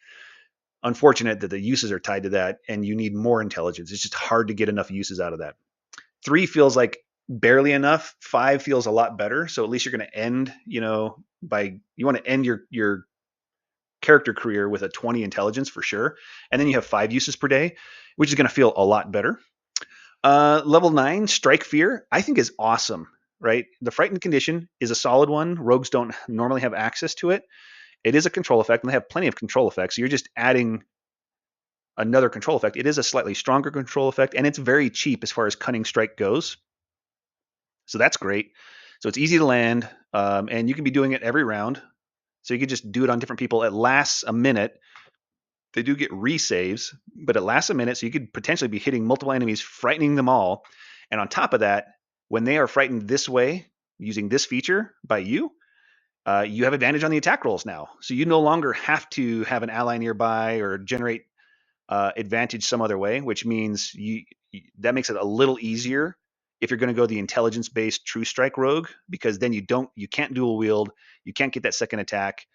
unfortunate that the uses are tied to that and you need more intelligence. It's just hard to get enough uses out of that. 3 feels like barely enough. 5 feels a lot better. So at least you're going to end, you want to end your character career with a 20 intelligence for sure. And then you have 5 uses per day, which is going to feel a lot better. Level 9, Strike Fear, I think is awesome, right? The Frightened condition is a solid one. Rogues don't normally have access to it. It is a control effect, and they have plenty of control effects. So you're just adding another control effect. It is a slightly stronger control effect, and it's very cheap as far as Cunning Strike goes. So that's great. So it's easy to land, and you can be doing it every round. So you can just do it on different people. It lasts a minute. They do get resaves, but it lasts a minute, so you could potentially be hitting multiple enemies, frightening them all. And on top of that, when they are frightened this way, using this feature by you, you have advantage on the attack rolls now. So you no longer have to have an ally nearby or generate advantage some other way, which means that makes it a little easier if you're going to go the intelligence-based True Strike rogue, because then you can't dual wield, you can't get that second attack,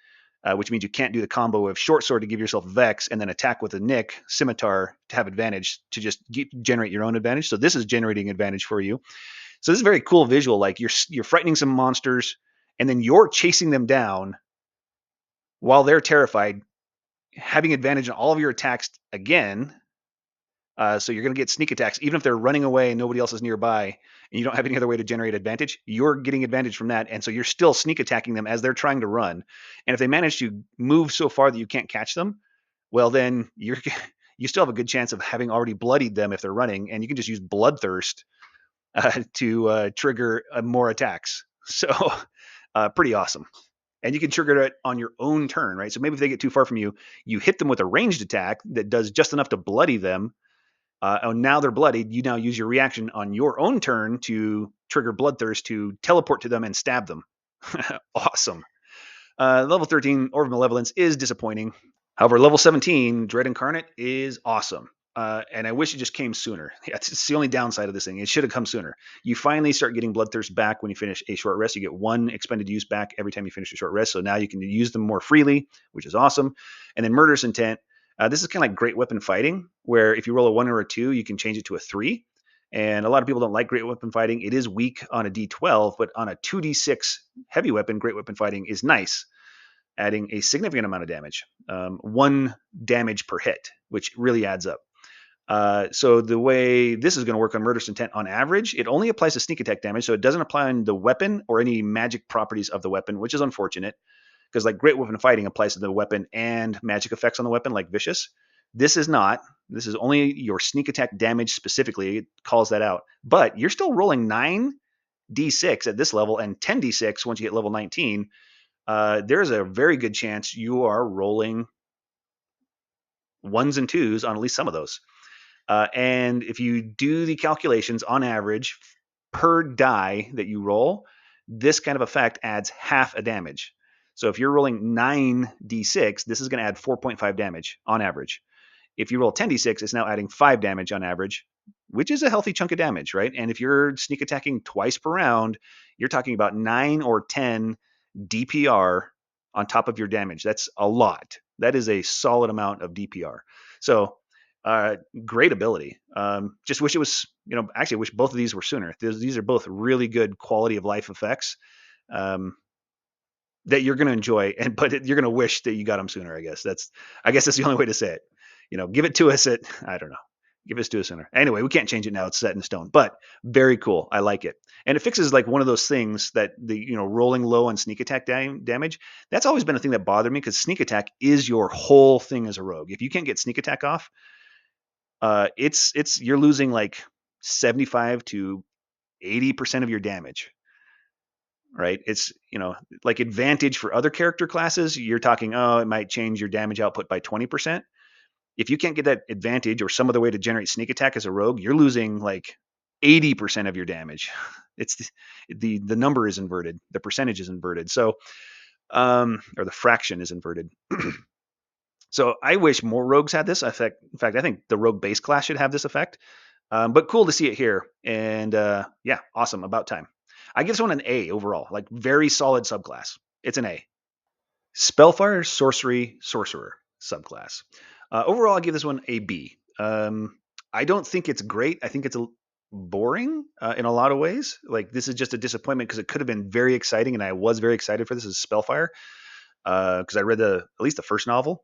which means you can't do the combo of short sword to give yourself Vex and then attack with a nick scimitar to have advantage to just generate your own advantage. So this is generating advantage for you. So this is a very cool visual. Like you're frightening some monsters, and then you're chasing them down while they're terrified, having advantage on all of your attacks again, So you're going to get sneak attacks, even if they're running away and nobody else is nearby, and you don't have any other way to generate advantage. You're getting advantage from that, and so you're still sneak attacking them as they're trying to run. And if they manage to move so far that you can't catch them, well, then you still have a good chance of having already bloodied them if they're running, and you can just use bloodthirst to trigger more attacks. So pretty awesome. And you can trigger it on your own turn, right? So maybe if they get too far from you, you hit them with a ranged attack that does just enough to bloody them. And now they're bloodied. You now use your reaction on your own turn to trigger Bloodthirst to teleport to them and stab them. Awesome. Level 13, Orb of Malevolence is disappointing. However, level 17, Dread Incarnate is awesome. And I wish it just came sooner. It's the only downside of this thing. It should have come sooner. You finally start getting Bloodthirst back when you finish a short rest. You get 1 expended use back every time you finish a short rest. So now you can use them more freely, which is awesome. And then Murderous Intent. This is kind of like Great Weapon Fighting, where if you roll a 1 or a 2, you can change it to a 3. And a lot of people don't like Great Weapon Fighting. It is weak on a D12, but on a 2D6 heavy weapon, Great Weapon Fighting is nice, adding a significant amount of damage, 1 damage per hit, which really adds up. So the way this is going to work on Murderous Intent on average, it only applies to sneak attack damage, so it doesn't apply on the weapon or any magic properties of the weapon, which is unfortunate, because like Great Weapon Fighting applies to the weapon and magic effects on the weapon, like Vicious. This is not. This is only your sneak attack damage specifically. It calls that out. But you're still rolling 9d6 at this level and 10d6 once you hit level 19. There's a very good chance you are rolling 1s and 2s on at least some of those. And if you do the calculations on average per die that you roll, this kind of effect adds half a damage. So if you're rolling 9d6, this is going to add 4.5 damage on average. If you roll 10d6, it's now adding 5 damage on average, which is a healthy chunk of damage, right? And if you're sneak attacking twice per round, you're talking about 9 or 10 DPR on top of your damage. That's a lot. That is a solid amount of DPR. So great ability. Just wish it was, actually I wish both of these were sooner. These are both really good quality of life effects that you're going to enjoy, but you're going to wish that you got them sooner. I guess that's the only way to say it. Give it to us at, I don't know, give us to us sooner. Anyway, we can't change it now. It's set in stone, but very cool. I like it. And it fixes like one of those things that the, rolling low on sneak attack damage. That's always been a thing that bothered me, because sneak attack is your whole thing as a rogue. If you can't get sneak attack off, it's you're losing like 75 to 80% of your damage, right? It's, like advantage for other character classes. You're talking, it might change your damage output by 20%. If you can't get that advantage or some other way to generate sneak attack as a rogue, you're losing like 80% of your damage. It's the number is inverted. The percentage is inverted. So, or the fraction is inverted. So I wish more rogues had this effect. In fact, I think the rogue base class should have this effect. But cool to see it here. And yeah, awesome. About time. I give this one an A overall. Like very solid subclass. It's an A. Spellfire, Sorcery, Sorcerer subclass. Overall, I give this one a B. I don't think it's great. I think it's boring in a lot of ways. Like this is just a disappointment, because it could have been very exciting, and I was very excited for this as Spellfire, because I read at least the first novel,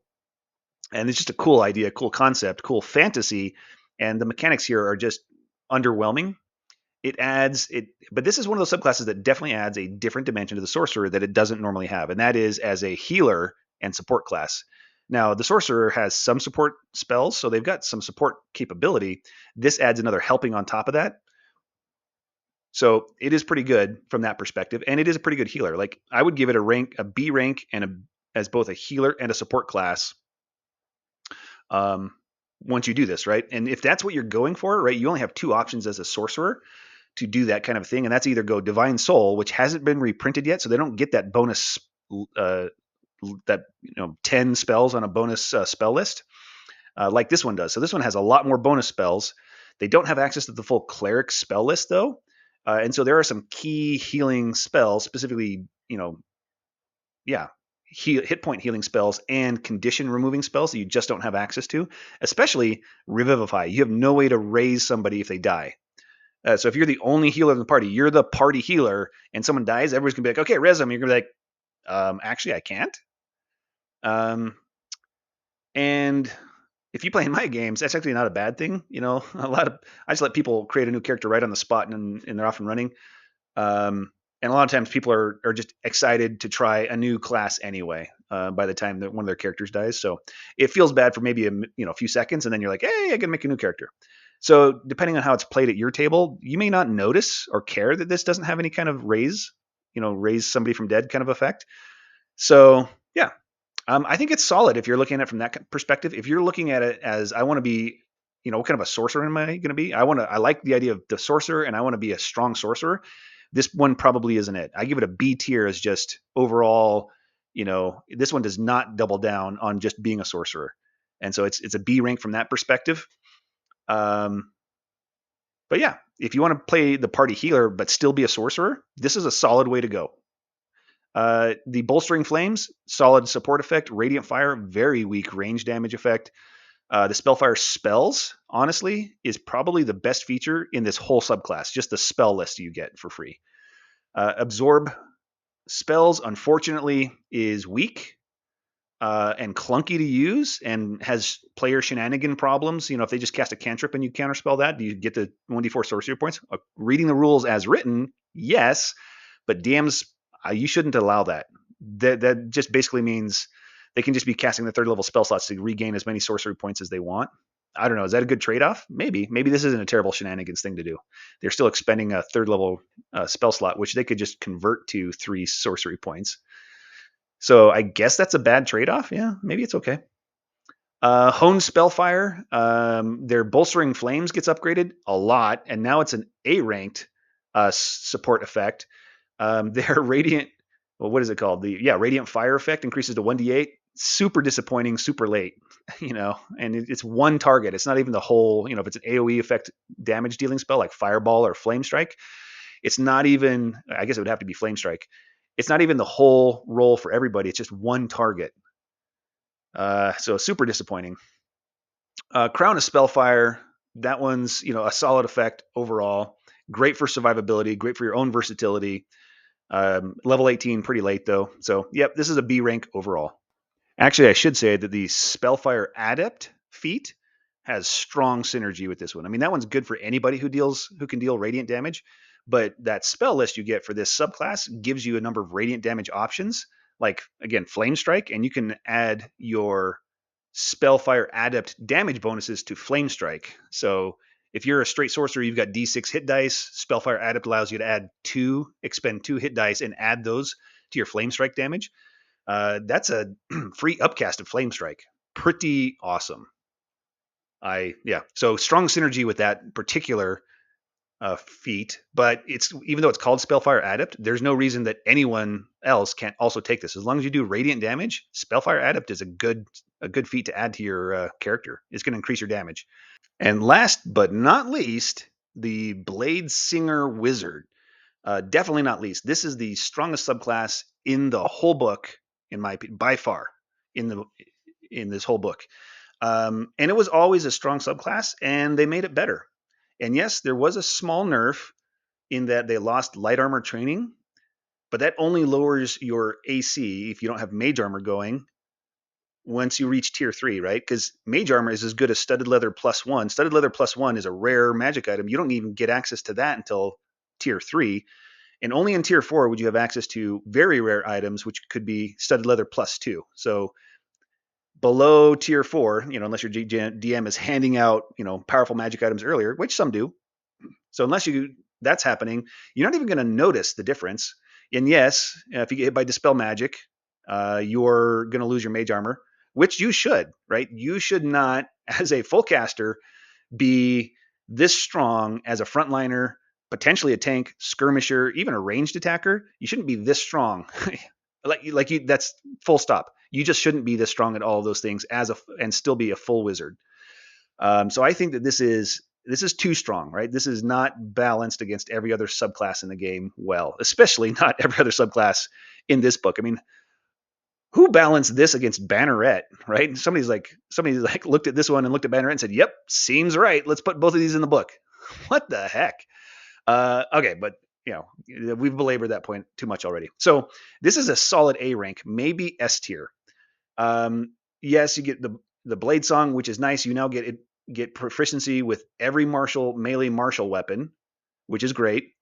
and it's just a cool idea, cool concept, cool fantasy, and the mechanics here are just underwhelming. But this is one of those subclasses that definitely adds a different dimension to the sorcerer that it doesn't normally have, and that is as a healer and support class. Now, the sorcerer has some support spells, so they've got some support capability. This adds another helping on top of that. So it is pretty good from that perspective, and it is a pretty good healer. Like I would give it a B rank, and as both a healer and a support class. Once you do this, right? And if that's what you're going for, right, you only have 2 options as a sorcerer to do that kind of thing, and that's either go Divine Soul, which hasn't been reprinted yet, so they don't get that bonus, that 10 spells on a bonus spell list, like this one does. So this one has a lot more bonus spells. They don't have access to the full Cleric spell list though, and so there are some key healing spells, specifically, hit point healing spells and condition removing spells that you just don't have access to, especially Revivify. You have no way to raise somebody if they die. So if you're the only healer in the party, you're the party healer, and someone dies, everyone's gonna be like, okay, res them. You're gonna be like, actually, I can't. And if you play in my games, that's actually not a bad thing. You know, I just let people create a new character right on the spot, and they're off and running. And a lot of times people are just excited to try a new class anyway. By the time that one of their characters dies, so it feels bad for maybe a few seconds, and then you're like, hey, I can make a new character. So depending on how it's played at your table, you may not notice or care that this doesn't have any kind of raise somebody from dead kind of effect. So yeah, I think it's solid if you're looking at it from that perspective. If you're looking at it as I want to be, what kind of a sorcerer am I going to be? I like the idea of the sorcerer, and I want to be a strong sorcerer. This one probably isn't it. I give it a B tier as just overall. This one does not double down on just being a sorcerer, and so it's a B rank from that perspective. Um, but yeah, if you want to play the party healer but still be a sorcerer, this is a solid way to go. The Bolstering Flames, solid support effect. Radiant Fire, very weak range damage effect. The Spellfire spells, honestly, is probably the best feature in this whole subclass. Just the spell list you get for free. Absorb spells, unfortunately, is weak and clunky to use and has player shenanigan problems. If they just cast a cantrip and you counterspell that, do you get the 1d4 sorcery points? Reading the rules as written, yes, but DMs, you shouldn't allow that. That just basically means they can just be casting the third level spell slots to regain as many sorcery points as they want. I don't know. Is that a good trade-off? Maybe. Maybe this isn't a terrible shenanigans thing to do. They're still expending a third level spell slot, which they could just convert to 3 sorcery points. So I guess that's a bad trade-off. Yeah, maybe it's okay. Hone Spellfire, their Bolstering Flames gets upgraded a lot, and now it's an A-ranked support effect. Their Radiant, what is it called? Radiant Fire effect increases to 1d8. Super disappointing, super late, and it's one target. It's not even the whole, if it's an AoE effect damage dealing spell like Fireball or Flame Strike, it's not even, I guess it would have to be Flame Strike. It's not even the whole roll for everybody. It's just one target. So super disappointing. Crown of Spellfire, that one's a solid effect overall. Great for survivability, great for your own versatility. Level 18, pretty late though. So yep, this is a B rank overall. Actually, I should say that the Spellfire Adept feat has strong synergy with this one. I mean, that one's good for anybody who can deal radiant damage, but that spell list you get for this subclass gives you a number of radiant damage options, like again, Flame Strike, and you can add your Spellfire Adept damage bonuses to Flame Strike. So if you're a straight sorcerer, you've got D6 hit dice. Spellfire Adept allows you to expend 2 hit dice and add those to your Flame Strike damage. That's a free upcast of Flame Strike. Pretty awesome. So strong synergy with that particular feat, but even though it's called Spellfire Adept, there's no reason that anyone else can't also take this. As long as you do radiant damage, Spellfire Adept is a good feat to add to your character. It's going to increase your damage. And last but not least, the Bladesinger WIzard. Definitely not least. This is the strongest subclass in the whole book, in my opinion, by far, in this whole book. And it was always a strong subclass, and they made it better. And yes, there was a small nerf in that they lost light armor training, but that only lowers your AC if you don't have mage armor going once you reach tier 3, right? Because mage armor is as good as studded leather +1. Studded leather +1 is a rare magic item. You don't even get access to that until tier 3. And only in tier 4 would you have access to very rare items, which could be studded leather +2. So below tier 4, unless your DM is handing out, powerful magic items earlier, which some do. So unless that's happening, you're not even going to notice the difference. And yes, if you get hit by Dispel Magic, you're going to lose your mage armor, which you should, right? You should not, as a full caster, be this strong as a frontliner, potentially a tank, skirmisher, even a ranged attacker. You shouldn't be this strong. That's full stop. You just shouldn't be this strong at all of those things and still be a full wizard. So I think that this is too strong, right? This is not balanced against every other subclass in the game well, especially not every other subclass in this book. I mean, who balanced this against Banneret, right? Somebody's like looked at this one and looked at Banneret and said, "Yep, seems right. Let's put both of these in the book." What the heck? Okay, but we've belabored that point too much already. So this is a solid A rank, maybe S tier. Yes, you get the Blade Song, which is nice. You now get proficiency with every melee martial weapon, which is great.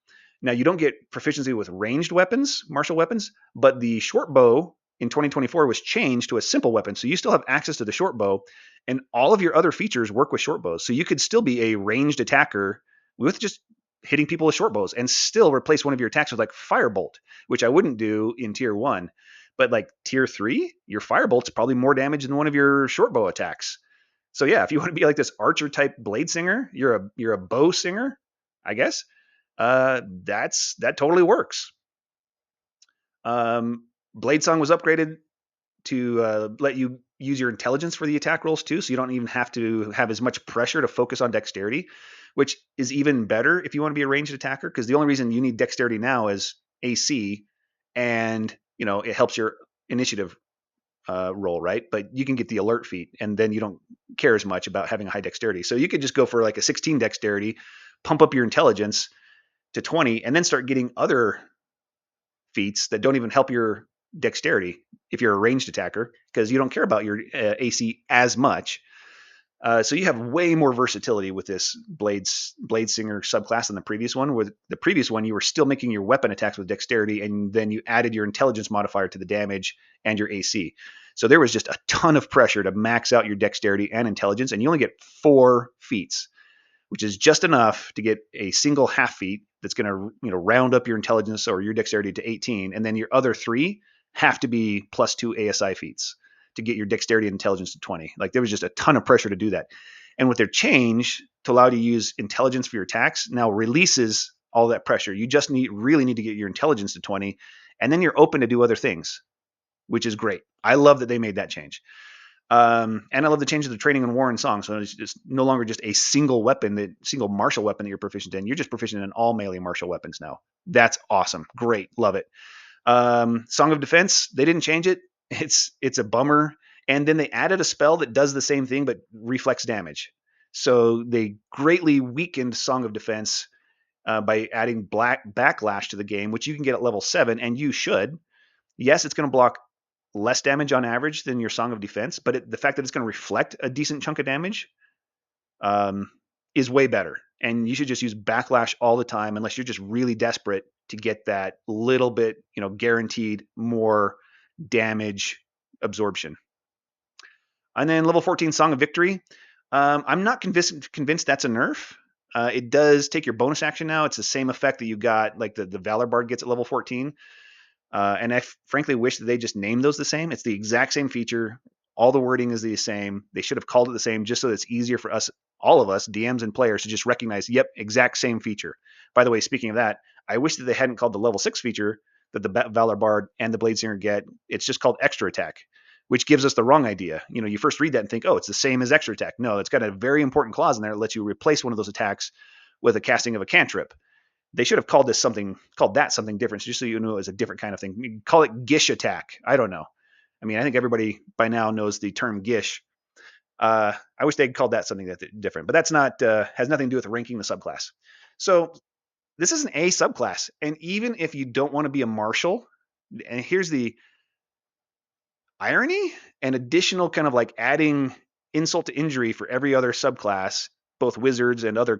Now you don't get proficiency with ranged weapons, martial weapons, but the short bow in 2024 was changed to a simple weapon. So you still have access to the short bow, and all of your other features work with short bows. So you could still be a ranged attacker with just hitting people with short bows and still replace one of your attacks with like Firebolt, which I wouldn't do in tier 1. But like tier 3, your Firebolt's probably more damage than one of your short bow attacks. So yeah, if you want to be like this archer type blade singer, you're a bow singer, I guess. That totally works. Blade Song was upgraded to let you use your intelligence for the attack rolls too, so you don't even have to have as much pressure to focus on dexterity, which is even better if you want to be a ranged attacker, because the only reason you need dexterity now is AC, and it helps your initiative roll, right? But you can get the alert feat, and then you don't care as much about having a high dexterity. So you could just go for like a 16 dexterity, pump up your intelligence to 20, and then start getting other feats that don't even help your dexterity if you're a ranged attacker, because you don't care about your AC as much. So you have way more versatility with this Blade Singer subclass than the previous one. With the previous one, you were still making your weapon attacks with dexterity, and then you added your intelligence modifier to the damage and your AC. So there was just a ton of pressure to max out your dexterity and intelligence, and you only get 4 feats, which is just enough to get a single half feat that's going to round up your intelligence or your dexterity to 18, and then your other 3 have to be +2 ASI feats to get your dexterity and intelligence to 20. Like there was just a ton of pressure to do that. And with their change to allow you to use intelligence for your attacks now releases all that pressure. You just really need to get your intelligence to 20, and then you're open to do other things, which is great. I love that they made that change. And I love the change of the training in war and song. So it's just no longer just a single martial weapon that you're proficient in. You're just proficient in all melee martial weapons now. That's awesome. Great. Love it. Song of Defense, they didn't change it. It's a bummer. And then they added a spell that does the same thing but reflects damage. So they greatly weakened Song of Defense by adding backlash to the game, which you can get at level 7, and you should. Yes, it's going to block less damage on average than your Song of Defense, but the fact that it's going to reflect a decent chunk of damage is way better. And you should just use backlash all the time, unless you're just really desperate to get that little bit, guaranteed more damage absorption. And then level 14, Song of Victory. I'm not convinced that's a nerf. It does take your bonus action now. It's the same effect that you got, like the Valor Bard gets at level 14. And I frankly wish that they just named those the same. It's the exact same feature. All the wording is the same. They should have called it the same, just so that it's easier for us, all of us, DMs and players, to just recognize, yep, exact same feature. By the way, speaking of that, I wish that they hadn't called the level 6 feature that the Valor Bard and the Bladesinger get. It's just called Extra Attack, which gives us the wrong idea. You first read that and think, oh, it's the same as Extra Attack. No, it's got a very important clause in there that lets you replace one of those attacks with a casting of a cantrip. They should have called that something different, just so you know it was a different kind of thing. You call it Gish Attack. I don't know. I mean, I think everybody by now knows the term Gish. I wish they'd called that something different, but that's not has nothing to do with ranking the subclass. So this is an A subclass, and even if you don't want to be a martial, and here's the irony and additional kind of like adding insult to injury for every other subclass, both wizards and other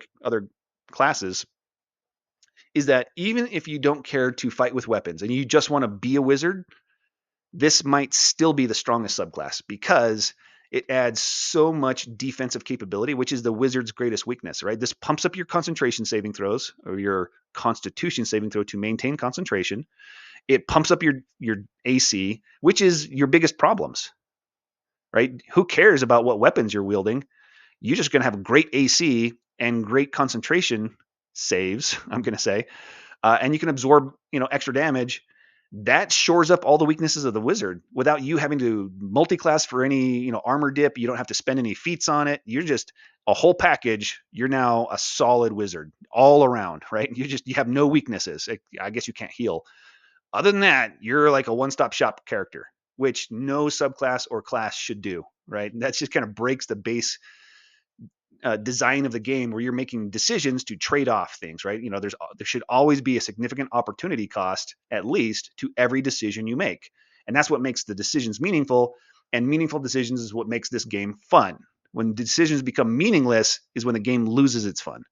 classes, is that even if you don't care to fight with weapons and you just want to be a wizard, this might still be the strongest subclass, because it adds so much defensive capability, which is the wizard's greatest weakness, right? This pumps up your concentration saving throws, or your constitution saving throw to maintain concentration. It pumps up your AC, which is your biggest problems, right? Who cares about what weapons you're wielding? You're just going to have great AC and great concentration saves, I'm going to say, and you can absorb, extra damage. That shores up all the weaknesses of the wizard without you having to multi-class for any, armor dip. You don't have to spend any feats on it. You're just a whole package. You're now a solid wizard all around, right? You have no weaknesses. I guess you can't heal. Other than that, you're like a one-stop shop character, which no subclass or class should do, right? And that just kind of breaks the base design of the game, where you're making decisions to trade off things, right? There should always be a significant opportunity cost, at least, to every decision you make. And that's what makes the decisions meaningful. And meaningful decisions is what makes this game fun. When decisions become meaningless is when the game loses its fun.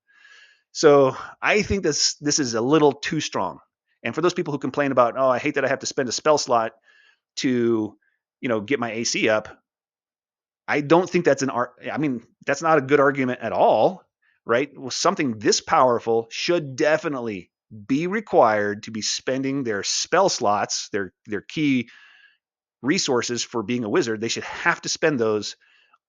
So I think this is a little too strong. And for those people who complain about, oh, I hate that I have to spend a spell slot to, get my AC up, I don't think that's that's not a good argument at all, right? Well, something this powerful should definitely be required to be spending their spell slots, their key resources for being a wizard. They should have to spend those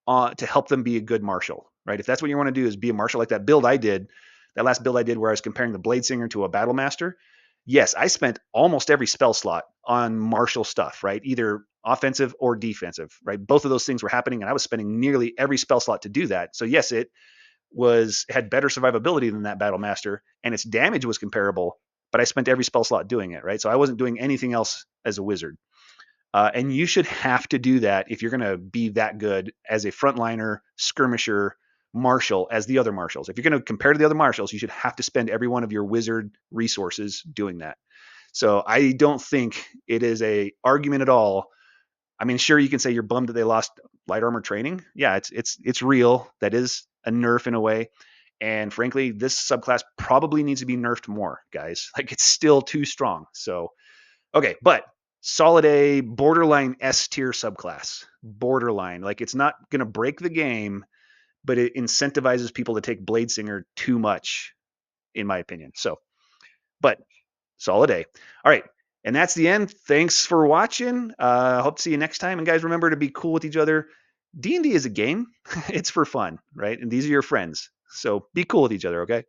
to help them be a good marshal, right? If that's what you want to do, is be a marshal, like that last build I did where I was comparing the Bladesinger to a battle master. Yes, I spent almost every spell slot on martial stuff, right? Either offensive or defensive, right? Both of those things were happening, and I was spending nearly every spell slot to do that. So yes, it had better survivability than that battle master, and its damage was comparable, but I spent every spell slot doing it, right? So I wasn't doing anything else as a wizard. And you should have to do that if you're going to be that good as a frontliner, skirmisher, marshal as the other marshals. If you're going to compare to the other marshals, you should have to spend every one of your wizard resources doing that. So I don't think it is a argument at all. I mean, sure, you can say you're bummed that they lost light armor training. Yeah, it's real. That is a nerf in a way. And frankly, this subclass probably needs to be nerfed more, guys. Like, it's still too strong. So okay, but solid A, borderline S tier subclass. Borderline. Like, it's not going to break the game, but it incentivizes people to take Bladesinger too much, in my opinion. So, but solid A. All right. And that's the end. Thanks for watching. Hope to see you next time. And guys, remember to be cool with each other. D&D is a game. It's for fun, right? And these are your friends. So be cool with each other, okay?